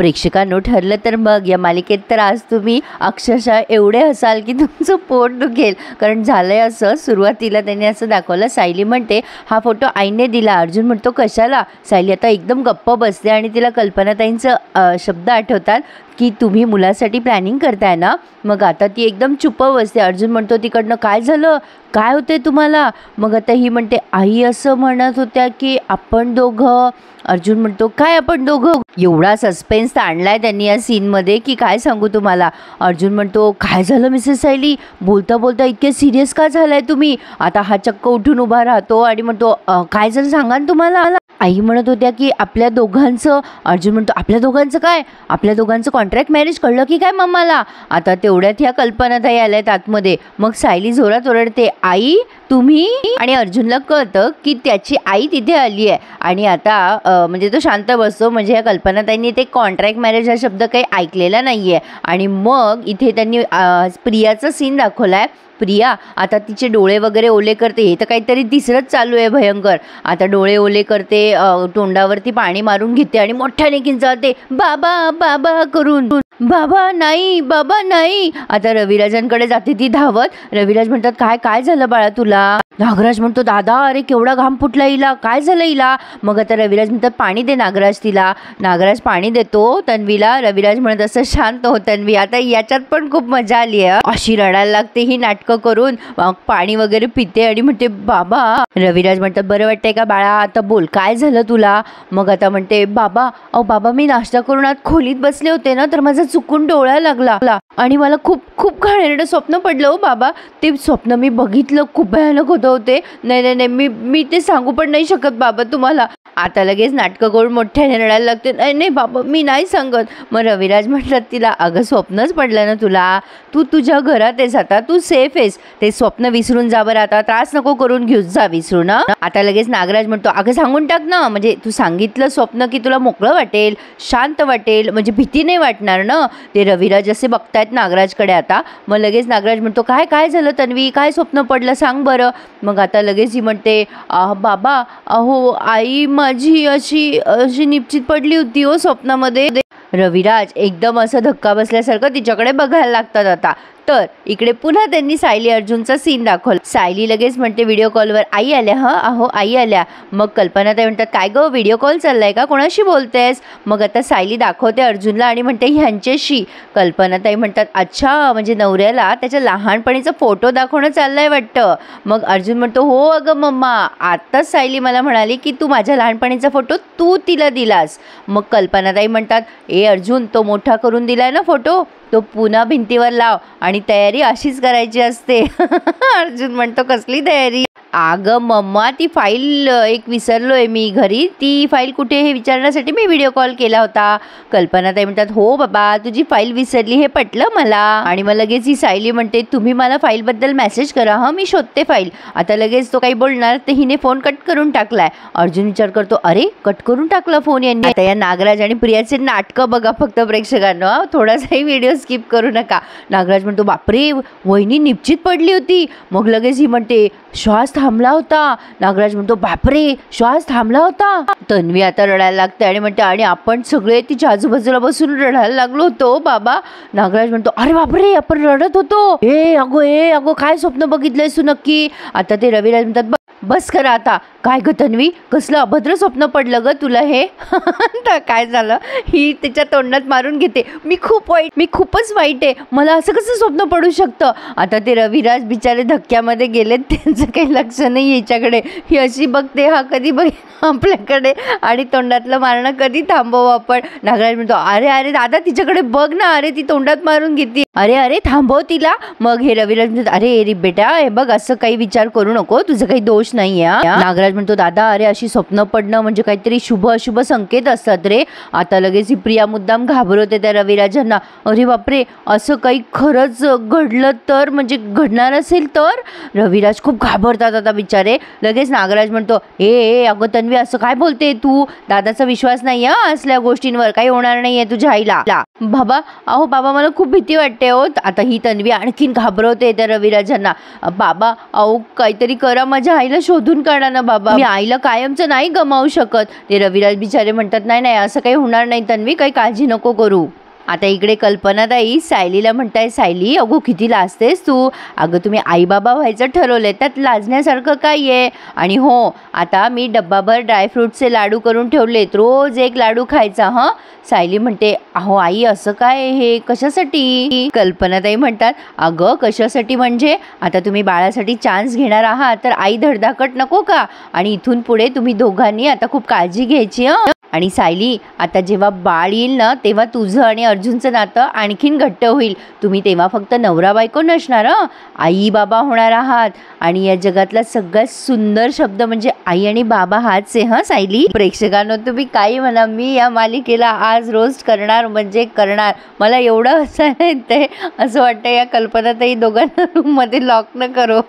प्रेक्षकांनो, ठरलं तर मग या मालिकेत तर आज तुम्ही अक्षरशः एवढे हसाल की तुमचं पोट दुखेल. कारण झालंय असं, सुरुवातीला त्यांनी असं दाखवलं, सायली म्हणते हा फोटो आईने दिला. अर्जुन म्हणतो कशाला. सायली आता एकदम गप्प बसते आणि तिला कल्पनाताईंचं शब्द आठवतात की तुम्ही मुलासाठी प्लॅनिंग करताय ना. मग आता ती एकदम चुप बसते. अर्जुन म्हणतो तिकडनं काय झालं, काय होते तुम्हाला. मग आता ही म्हणते आई असं म्हणत होत्या की आपण दोघं. अर्जुन म्हणतो काय आपण दोघं. एवढा सस्पेन्स आणलाय त्यांनी या सीनमध्ये की काय सांगू तुम्हाला. अर्जुन म्हणतो काय झालं मिसेस सायली, बोलता बोलता इतके सिरियस का झालाय तुम्ही. आता हा चक्क उठून उभा राहतो आणि म्हणतो काय झालं सांगा ना तुम्हाला. आई म्हणत होत्या की आपल्या दोघांचं. अर्जुन म्हणतो आपल्या दोघांचं काय, आपल्या दोघांचं कॉन्ट्रॅक्ट मॅरेज कळलं की काय मम्माला. आता तेवढ्यात ह्या कल्पनाताई आल्यात आतमध्ये. मग सायली जोरात ओरडते आई तुम्ही. आणि अर्जुनला कळतं की त्याची आई तिथे आली आहे आणि आता म्हणजे तो शांत बसतो. म्हणजे या कल्पनाताईंनी ते कॉन्ट्रॅक्ट मॅरेज हा शब्द काही ऐकलेला नाही आहे. आणि मग इथे त्यांनी प्रियाचा सीन दाखवला आहे. प्रिया आता तिचे डोळे वगैरे ओले करते. हे तर काहीतरी तिसरंच चालू आहे भयंकर. आता डोळे ओले करते, तोंडावरती पाणी मारून घेते आणि मोठ्याने किंचाळते बाबा बाबा करून. बाबा नाही, बाबा नाही. आता रविराजांकडे जाते ती धावत. रविराज म्हणतात काय काय झालं बाळा तुला. नागराज म्हणतो दादा अरे केवढा घाम फुटला हिला, काय झालं हिला. मग आता रविराज म्हणतात पाणी दे नागराज तिला. नागराज पाणी देतो तन्वीला. रविराज म्हणत असं शांत हो तन्वी. आता याच्यात पण खूप मजा आली आहे. अशी रडायला लागते ही नाटकं करून. पाणी वगैरे पिते आणि म्हणते बाबा. रविराज म्हणतात बरं वाटतंय का बाळा, आता बोल काय झालं तुला. मग आता म्हणते बाबा बाबा मी नाश्ता करून आत खोलीत बसले होते ना, तर माझा चुकून डोळा लागला आणि मला खूप खूप घाणेरडं स्वप्न पडलं हो बाबा. ते स्वप्न मी बघितलं, खूप भयानक होते. नाही नाही मी ते सांगू पण नाही शकत बाबा तुम्हाला. आता लगेच नाटकं करून मोठ्याने रडायला लागते. नाही नाही बाबा मी नाही सांगत. मग रविराज म्हणतात तिला अगं स्वप्नच पडलं ना तुला, तू तुझ्या घरात आहेस आता, तू सेफ आहेस. ते स्वप्न विसरून जा बरं, आता त्रास नको करून घेऊन जा विसरून. आता लगेच नागराज म्हणतो अगं सांगून टाक ना, म्हणजे तू सांगितलं स्वप्न की तुला मोकळं वाटेल, शांत वाटेल, म्हणजे भीती नाही वाटणार ना. ते रविराज असे बघतायत नागराजकडे आता. मग लगेच नागराज म्हणतो काय काय झालं तन्वी, काय स्वप्न पडलं सांग बरं. मग आता लगेच ही म्हणते बाबा अहो आई माझी अशी निश्चित पडली होती हो स्वप्नामध्ये. रविराज एकदम असं धक्का बसल्यासारखं तिच्याकडे बघायला लागतात आता. तर इकडे पुन्हा त्यांनी सायली अर्जुनचा सीन दाखवला. सायली लगेच म्हणते व्हिडिओ कॉलवर आई आल्या. अहो आई आल्या. मग कल्पनाताई म्हणतात काय गं व्हिडिओ कॉल चाललाय का, कोणाशी बोलतेस. मग आता सायली दाखवते अर्जुनला आणि म्हणते ह्यांच्याशी. कल्पनाताई म्हणतात अच्छा म्हणजे नवऱ्याला त्याच्या लहानपणीचा फोटो दाखवणं चाललंय वाटतं. मग अर्जुन म्हणतो हो अगं मम्मा, आत्ताच सायली मला म्हणाली की तू माझ्या लहानपणीचा फोटो तू तिला दिलास. मग कल्पनाताई म्हणतात ए अर्जुन तो मोठा करून दिलाय ना फोटो, तो पुन्हा भिंतीवर लाव आणि तयारी अशीच करायची असते. अर्जुन म्हणतो कसली तयारी. अगं मम्मा ती फाईल एक विसरलोय मी घरी, ती फाईल कुठे हे विचारण्यासाठी मी व्हिडिओ कॉल केला होता. कल्पनाताई म्हणतात हो बाबा तुझी फाईल विसरली हे पटलं मला. आणि मग लगेच ही सायली म्हणते तुम्ही मला फाईलबद्दल मेसेज करा मी शोधते फाईल. आता लगेच तो काही बोलणार तर हिने फोन कट करून टाकलाय. अर्जुन विचार करतो अरे कट करून टाकला फोन यांनी. आता या नागराज आणि प्रियाचे नाटकं बघा फक्त प्रेक्षकांना, थोडासाही व्हिडिओ स्किप करू नका. नागराज म्हणतो बापरे वहिनी निश्चित पडली होती. मग लगेच ही म्हणते श्वास थांबला होता. नागराज म्हणतो बापरे श्वास थांबला होता. तन्वी आता रडायला लागते आणि म्हणते आणि आपण सगळे तिच्या आजूबाजूला बसून रडायला लागलो होतो बाबा. नागराज म्हणतो अरे बापरे आपण रडत होतो. ए अगो काय स्वप्न बघितलंयस तू नक्की. आता ते रविराज म्हणतात बस करा आता. काय ग तन्वी कसलं अभद्र स्वप्न पडलं ग तुला हे. काय झालं ही तिच्या तोंडात मारून घेते मी खूपच वाईट आहे, मला असं कसं स्वप्न पडू शकतं. आता ते रविराज बिचारे धक्क्यामध्ये गेलेत, त्यांचं काही लक्ष नाही याच्याकडे. ही अशी बघते हा कधी बघ आपल्याकडे आणि तोंडातलं मारणं कधी थांबवू आपण. नागराज म्हणतो अरे दादा तिच्याकडे बघ ना, अरे ती तोंडात मारून घेते, अरे थांबव तिला. मग हे रविराज म्हणतात अरे बेटा हे बघ असं काही विचार करू नको, तुझं काही दोष नाही आहे. नागराज म्हणतो दादा अरे अशी स्वप्न पडणं म्हणजे काहीतरी शुभ अशुभ संकेत असतात रे. आता लगेच ही प्रिया मुद्दाम घाबरवते त्या रविराजांना. अरे बापरे असं काही खरंच असं घडलं तर, म्हणजे घडणार असेल तर. रविराज खूप घाबरतात आता बिचारे. लगेच नागराज म्हणतो, ए अगं तन्वी, असं काय बोलते तू? दादाचा विश्वास नाही असल्या गोष्टींवर, काही होणार नाहीये तुझ्या आईला. बाबा, अहो बाबा, मला खूप भीती वाटते हो. आता ही तन्वी आणखीन घाबरवते त्या रविराजांना. बाबा, अहो काहीतरी करा, माझ्या आईला शोधून काढा ना बाबा, मी आईला कायमचं नाही गमावू शकत. ते रविराज बिचारे म्हणतात, नाही नाही, असं काही होणार नाही तन्वी, काही काळजी नको करू. आता इकडे कल्पनाताई सायलीला म्हणताय, सायली अगो किती लाजतेस तू? अगं तुम्ही आई बाबा व्हायचं ठरवलंय, त्यात लाजण्यासारखं काय आहे? आणि हो, आता मी डब्बाभर ड्रायफ्रूटचे लाडू करून ठेवलेत, रोज एक लाडू खायचा. हं. सायली म्हणते, अहो आई असं काय, हे कशासाठी? कल्पनाताई म्हणतात, अगं कशासाठी म्हणजे आता तुम्ही बाळासाठी चान्स घेणार आहात, तर आई धडधाकट नको का? आणि इथून पुढे तुम्ही दोघांनी आता खूप काळजी घ्यायची. आणि सायली, आता जेव्हा बाळ येईल ना, तेव्हा तुझं आणि अर्जुनचं नातं आणखीन घट्ट होईल. तुम्ही तेव्हा फक्त नवरा बायको नसणार, आई बाबा होणार आहात. आणि या जगातला सगळ्यात सुंदर शब्द म्हणजे आई आणि बाबा हाच आहे. हं सायली. प्रेक्षकांनो, तुम्ही काही म्हणा, मी या मालिकेला आज रोस्ट करणार म्हणजे करणार. मला एवढं हसायला येतंय, असं वाटतं या कल्पनाताई दोघांना रूममध्ये लॉक न करो.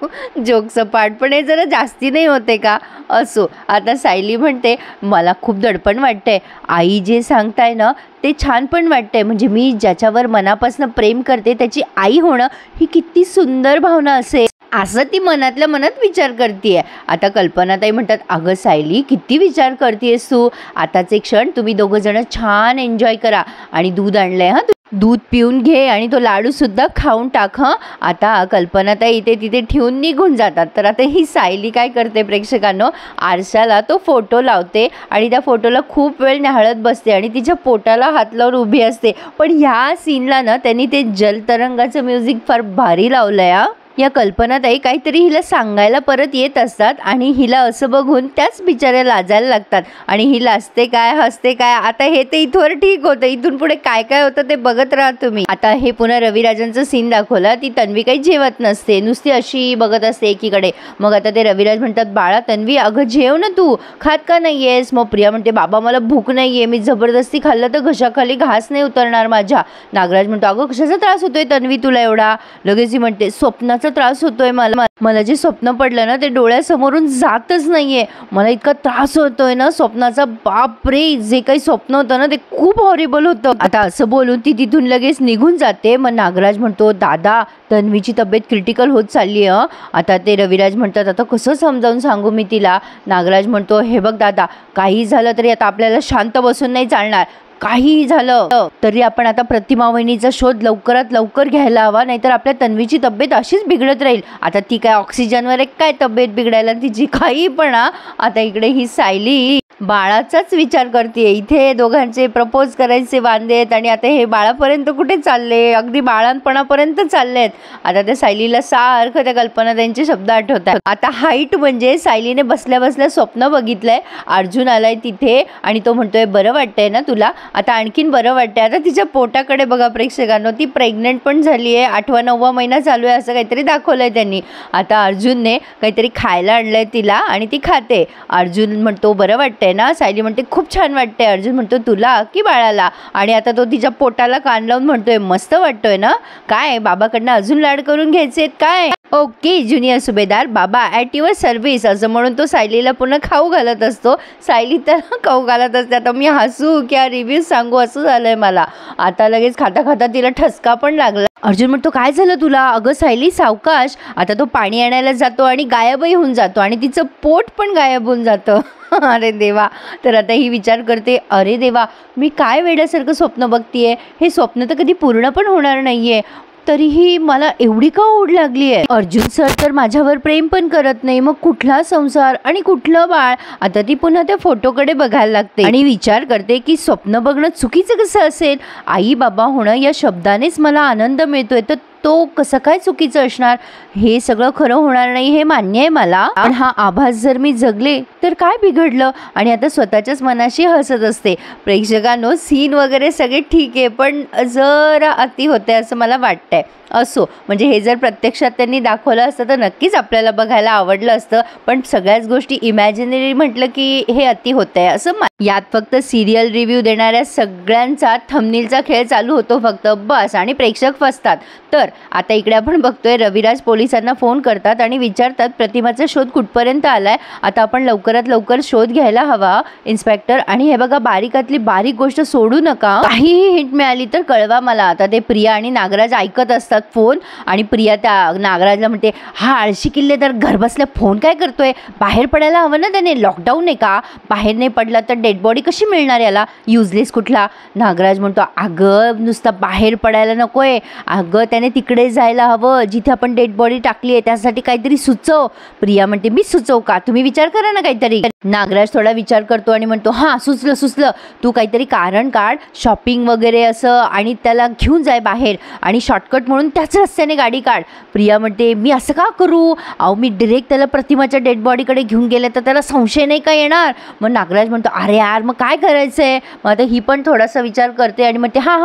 जोकचं पाठ पण हे जरा जास्ती नाही होते का? असो. आता सायली म्हणते, मला खूप दडपण वाटतंय. आई जे सांगताय ना ते छान पण वाटतंय. म्हणजे मी ज्याच्यावर मनापासून प्रेम करते त्याची आई होणं ही किती सुंदर भावना असेल, असं ती मनातल्या मनात विचार करतीये. आता कल्पनाताई म्हणतात, अगं सायली किती विचार करतेस तू? आताचे क्षण तुम्ही दोघं जण छान एन्जॉय करा. आणि दूध आणलंय, हा दूध पिऊन घे आणि तो लाडू सुद्धा खाऊन टाक. हं. आता कल्पनाताई इथे तिथे ठेवून निघून जातात. तर आता ही सायली काय करते प्रेक्षकांनो, आरशाला तो फोटो लावते आणि त्या फोटोला खूप वेळ न्याहाळत बसते आणि तिच्या पोटाला हात लावून उभी असते. पण ह्या सीनला ना त्यांनी ते जलतरंगाचं म्युझिक फार भारी लावलंय. या कल्पनाताई काहीतरी हिला सांगायला परत येत असतात आणि हिला असं बघून त्याच बिचाऱ्या लाजायला लागतात. आणि ही लाजते काय, हसते काय, आता हे ते इथवर ठीक होतं, इथून पुढे काय काय होतं ते बघत राहा तुम्ही. आता हे पुन्हा रविराजांचं सीन दाखवला. ती तन्वी काही जेवत नसते, नुसती अशी बघत असते एकीकडे. मग आता ते रविराज म्हणतात, बाळा तन्वी अगं जेव ना, तू खात का नाही आहेस? मग प्रिया म्हणते, बाबा मला भूक नाही आहे, मी जबरदस्ती खाल्लं तर घशाखाली घास नाही उतरणार माझ्या. नागराज म्हणतो, अगं कशाचा त्रास होतोय तन्वी तुला एवढा? लगेच म्हणते, स्वप्नाचा त्रास होतोय मला जे स्वप्न पडलं ना ते डोळ्यासमोरून जातच नाहीये, मला इतका त्रास होतोय ना स्वप्नाचा, बापरे, जे काही स्वप्न होतं ना ते खूप हॉरिबल होतं. आता असं बोलून ती तिथून लगेच निघून जाते. मग नागराज म्हणतो, दादा तन्वीची तब्येत क्रिटिकल होत चालली आहे. आता ते रविराज म्हणतात, आता कसं समजावून सांगू मी तिला? नागराज म्हणतो, हे बघ दादा, काही झालं तरी आता आपल्याला शांत बसून नाही चालणार. काही झालं तरी आपण आता प्रतिमा वहिनीचा शोध लवकरात लवकर घ्यायला हवा, नाहीतर आपल्या तन्वीची तब्येत अशीच बिघडत राहील. आता ती काय ऑक्सिजनवर एक काय तब्येत बिघडायला तिची काही पण. आता इकडे ही सायली बाळाचाच विचार करते. इथे दोघांचे प्रपोज करायचे वांदे आहेत आणि आता हे बाळापर्यंत कुठे चालले, अगदी बाळांपणापर्यंत चाललेत. आता त्या सायलीला सारखं त्या कल्पना त्यांचे शब्द आठवतात. आता हाईट म्हणजे सायलीने बसल्या बसल्या स्वप्न बघितलंय, अर्जुन आलाय तिथे आणि तो म्हणतोय, बरं वाटतंय ना तुला? आता आणखीन बरं वाटतंय. आता तिच्या पोटाकडे बघा प्रेक्षकांनो, ती प्रेग्नेंट पण झाली आहे, 8वा 9वा महिना चालू आहे असं काहीतरी दाखवलंय त्यांनी. आता अर्जुनने काहीतरी खायला आणलंय तिला आणि ती खाते. अर्जुन म्हणतो, बरं वाटतंय ना? सायली म्हणते, खूप छान वाटतंय. अर्जुन म्हणतो, तुला की बाळाला? आणि आता तो तिच्या पोटाला कान लावून म्हणतोय, मस्त वाटतोय ना? काय बाबाकडनं अजून लाड करून घ्यायचेत काय? ओके ज्युनियर सुभेदार, बाबा ॲट युअर सर्व्हिस, असं म्हणून तो सायलीला पुन्हा खाऊ घालत असतो. सायली त्याला खाऊ घालत असते. आता मी हसू किंवा रिव्ह्यू सांगू असं झालंय मला. आता लगेच खाता खाता तिला ठसका पण लागला. अर्जुन म्हणतो, काय झालं तुला? अगं सायली सावकाश. आता तो पाणी आणायला जातो आणि गायबही होऊन जातो आणि तिचं पोट पण गायब होऊन जातं. अरे देवा. तर आता ही विचार करते, अरे देवा, मी काय वेड्यासारखं स्वप्न बघतीये, हे स्वप्न तर कधी पूर्ण पण होणार नाहीये, तरीही मला एवढी का ओढ लागली आहे? अर्जुन सर तर माझ्यावर प्रेम पण करत नाही, मग कुठला संसार आणि कुठलं बाळ? आता ती पुन्हा त्या फोटोकडे बघायला लागते आणि विचार करते की स्वप्न बघणं चुकीचं कसं असेल? आई बाबा होणं या शब्दानेच मला आनंद मिळतोय, तर तो कसं काय चुकीचं असणार? हे सगळं खरं होणार नाही हे मान्य आहे मला, पण हा आभास जर मी जगले तर काय बिघडलं? आणि आता स्वतःच्याच मनाशी हसत असते. प्रेक्षकांनो, सीन वगैरे सगळे ठीक आहे, पण जरा अति होते असं मला वाटतंय. असो, म्हणजे हे जर प्रत्यक्षात त्यांनी दाखवलं असतं तर नक्कीच आपल्याला बघायला आवडलं असतं, पण सगळ्याच गोष्टी इमॅजिनरी म्हटलं की हे अति होतंय असं. यात फक्त सिरियल रिव्ह्यू देणाऱ्या सगळ्यांचा थंबनेलचा खेळ चालू होतो फक्त बस, आणि प्रेक्षक फसतात. तर आता इकडे आपण बघतोय रविराज पोलिसांना फोन करतात आणि विचारतात प्रतिमाचा शोध कुठपर्यंत आलाय, आता आपण लवकरात लवकर शोध घ्यायला हवा इन्स्पेक्टर, आणि हे बघा बारीकातली बारीक गोष्ट सोडू नका, काहीही हिंट मिळाली तर कळवा मला. आता ते प्रिया आणि नागराज ऐकत असतात फोन आणि प्रिया त्या नागराजला म्हणते, हा आळशी किल्लेदार घर बसल्या फोन काय करतोय, बाहेर पडायला हवं ना त्याने, लॉकडाऊन आहे का, बाहेर नाही पडला तर डेड बॉडी कशी मिळणार याला, युजलेस कुठला. नागराज म्हणतो, अगं नुसतं बाहेर पडायला नकोय, अगं त्याने तिकडे जायला हवं जिथे आपण डेड बॉडी टाकली आहे, त्यासाठी काहीतरी सुचव. प्रिया म्हणते, मी सुचव का, तुम्ही विचार करा ना काहीतरी. नागराज थोडा विचार करतो आणि म्हणतो, हां सुचलं, तू काहीतरी कारण काढ, शॉपिंग वगैरे असं, आणि त्याला घेऊन जाय बाहेर आणि शॉर्टकट म्हणून त्याच रस्त्याने गाडी काढ. प्रिया म्हणते, मी असं का करू, अहो मी डिरेक्ट त्याला प्रतिमाच्या डेड बॉडीकडे घेऊन गेले तर त्याला संशय नाही का येणार. मग नागराज म्हणतो, अरे यार मग काय करायचं आहे. मग आता ही पण थोडासा विचार करते आणि म्हणते, हां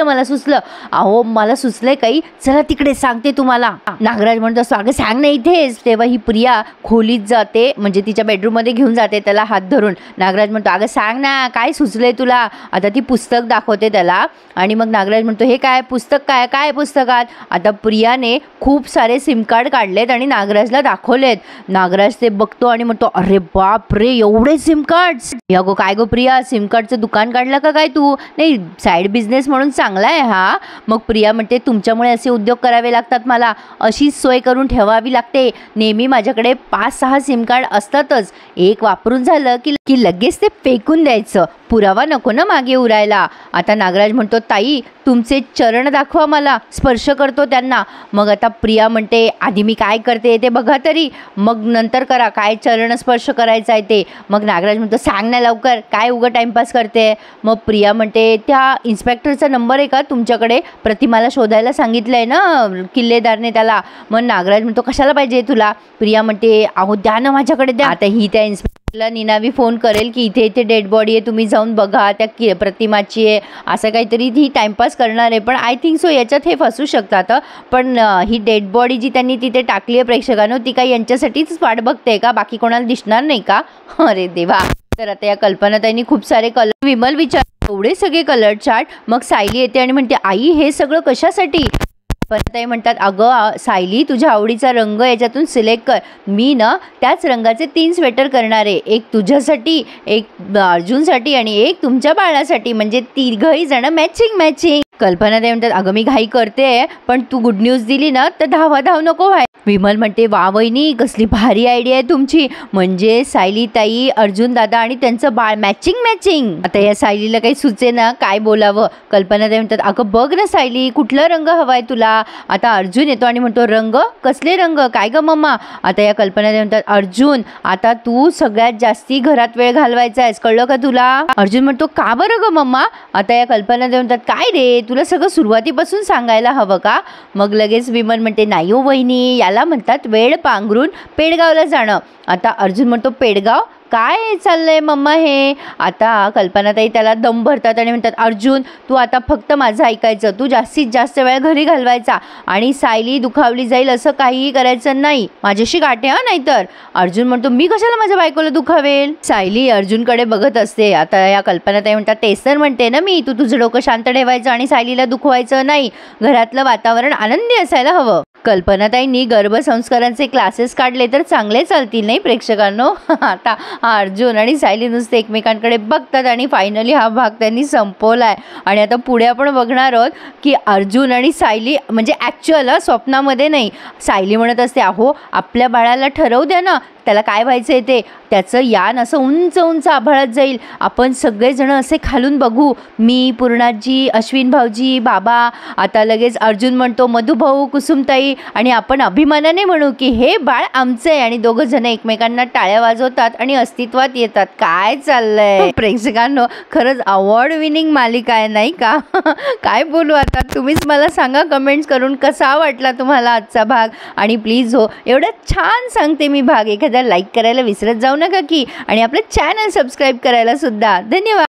मला सुचलं, अहो मला सुचलंय काही, चला तिकडे सांगते तुम्हाला. नागराज म्हणतो, अगं सांग ना इथेच. तेव्हा ही प्रिया खोलीत जाते, म्हणजे तिच्या बेडरूममध्ये घेऊन जाते त्याला हात धरून. नागराज म्हणतो, अगं सांग ना काय सुचलंय तुला. आता ती पुस्तक दाखवते त्याला आणि मग नागराज म्हणतो, हे काय पुस्तक, काय पुस्तकात. आता प्रियाने खूप सारे सिम कार्ड काढलेत आणि नागराजला दाखवलेत. नागराज ते बघतो आणि म्हणतो, अरे बाप रे एवढे सिम कार्ड्स, या गो काय गो प्रिया, सिम कार्डचं दुकान काढलं का काय तू. नाही साईड बिझनेस म्हणून चांगला आहे हा. मग प्रिया म्हणते, तुमच्यामुळे असे उद्योग करावे लागतात, मला अशीच सोय करून ठेवावी लागते, नेहमी माझ्याकडे 5-6 सिम कार्ड असतातच, एक वापरून झालं की लगेच ते फेकून द्यायचं, पुरावा नको ना मागे उरायला. आता नागराज म्हणतो, ताई तुमचे चरण दाखवा मला, स्पर्श करतो त्यांना. मग आता प्रिया म्हणते, आधी मी काय करते ते बघा तरी, मग नंतर करा काय चरण स्पर्श करायचा आहे ते. मग नागराज म्हणतो, सांग ना लवकर, काय उगं टाइमपास करते. मग प्रिया म्हणते, त्या इन्स्पेक्टरचा नंबर आहे का तुमच्याकडे, प्रतिमाला शोधायला सांगितलं आहे ना किल्लेदारने त्याला. मग नागराज म्हणतो, कशाला पाहिजे तुला. प्रिया म्हणते, अहो द्या ना माझ्याकडे द्या. आता ही त्या इन्स्पेक्टरला निनावी फोन करेल की इथे डेड बॉडी आहे, तुम्ही जाऊन बघा, त्या प्रतिमाची आहे, असं काहीतरी ही टाइमपास करणार आहे. पण आय थिंक सो याच्यात हे फसू शकतात. पण ही डेड बॉडी जी त्यांनी तिथे टाकली आहे प्रेक्षकांनो, ती काही यांच्यासाठीच वाट बघते का, बाकी कोणाला दिसणार नाही का. अरे देवा. तर आता या कल्पनाताईंनी खूप सारे कलर, विमल विचार एवढे सगळे कलर चार्ट. मग सायली येते आणि म्हणते, आई हे सगळं कशासाठी. कल्पनाताई म्हणतात, अगं सायली तुझ्या आवडीचा रंग याच्यातून सिलेक्ट कर, मी ना त्याच रंगाचे 3 स्वेटर करणार आहे, एक तुझ्यासाठी, एक अर्जुनसाठी आणि एक तुमच्या बाळासाठी, म्हणजे 3घही जण मॅचिंग. कल्पनाताई म्हणतात, अगं मी घाई करते, पण तू गुड न्यूज दिली ना तर धाव नको व्हाय. विमल म्हणते, वा वहिनी कसली भारी आयडिया आहे तुमची, म्हणजे सायली ताई, अर्जुन दादा आणि त्यांचं बाळ मॅचिंग. आता या सायलीला काही सुचे ना काय बोलावं. कल्पनाताई म्हणतात, अगं बघ ना सायली, कुठला रंग हवाय तुला. आता अर्जुन येतो आणि म्हणतो, रंग कसले रंग, काय ग मम्मा. आता या कल्पनाताई म्हणतात, अर्जुन आता तू सगळ्यात जास्ती घरात वेळ घालवायचा आहेस, कळलं का तुला. अर्जुन म्हणतो, का बरं ग मम्मा. आता या कल्पनाताई म्हणतात, काय रे तुला सगळं सुरुवातीपासून सांगायला हवं का. मग लगेच विमल म्हणते, नाही हो वहिनी, याला म्हणतात वेळ पांघरून पेडगावला जाणं. आता अर्जुन म्हणतो, पेडगाव काय चाललंय मम्मा हे. आता कल्पनाताई त्याला दम भरतात आणि म्हणतात, अर्जुन तू आता फक्त माझं ऐकायचं, तू जास्तीत जास्त वेळ घरी घालवायचा आणि सायली दुखावली जाईल असं काहीही करायचं नाही, माझ्याशी गाठे हा नाहीतर. अर्जुन म्हणतो, मी कशाला माझ्या बायकोला दुखावेल. सायली अर्जुनकडे बघत असते. आता या कल्पनाताई म्हणतात, तेच तर म्हणते ना मी, तू तुझं डोकं शांत ठेवायचं आणि सायलीला दुखवायचं नाही, घरातलं वातावरण आनंदी असायला हवं. कल्पनाताईंनी गर्भसंस्कारांचे क्लासेस काढले तर चांगले चालतील नाही प्रेक्षकांनो. आता अर्जुन आणि सायली नुसते एकमेकांकडे बघतात आणि फायनली हा भाग त्यांनी संपवलाय. आणि आता पुढे आपण बघणार आहोत की अर्जुन आणि सायली, म्हणजे ॲक्च्युअल स्वप्नामध्ये नाही, सायली म्हणत असते, अहो आपल्या बाळाला ठरवू द्या ना, त्याला काय व्हायचं आहे ते, त्याचं यान असं उंच आभाळात जाईल, आपण सगळेजण असे खालून बघू, मी, पूर्णाजी, अश्विन भाऊजी, बाबा. आता लगेच अर्जुन म्हणतो, मधुभाऊ, कुसुमताई, आणि आपण अभिमानाने म्हणू की हे बाळ आमचं आहे. आणि दोघं जण एकमेकांना टाळ्या वाजवतात आणि अस्तित्वात येतात. काय चाललंय प्रेक्षकांनो, खरंच अवॉर्ड विनिंग मालिका आहे नाही का. काय बोलू आता, तुम्हीच मला सांगा कमेंट्स करून कसा वाटला तुम्हाला आजचा भाग. आणि प्लीज हो, एवढा छान सांगते मी भाग, एखादा लाईक करायला विसरत जाऊ नका की, आणि आपलं चॅनल सबस्क्राईब करायला सुद्धा. धन्यवाद.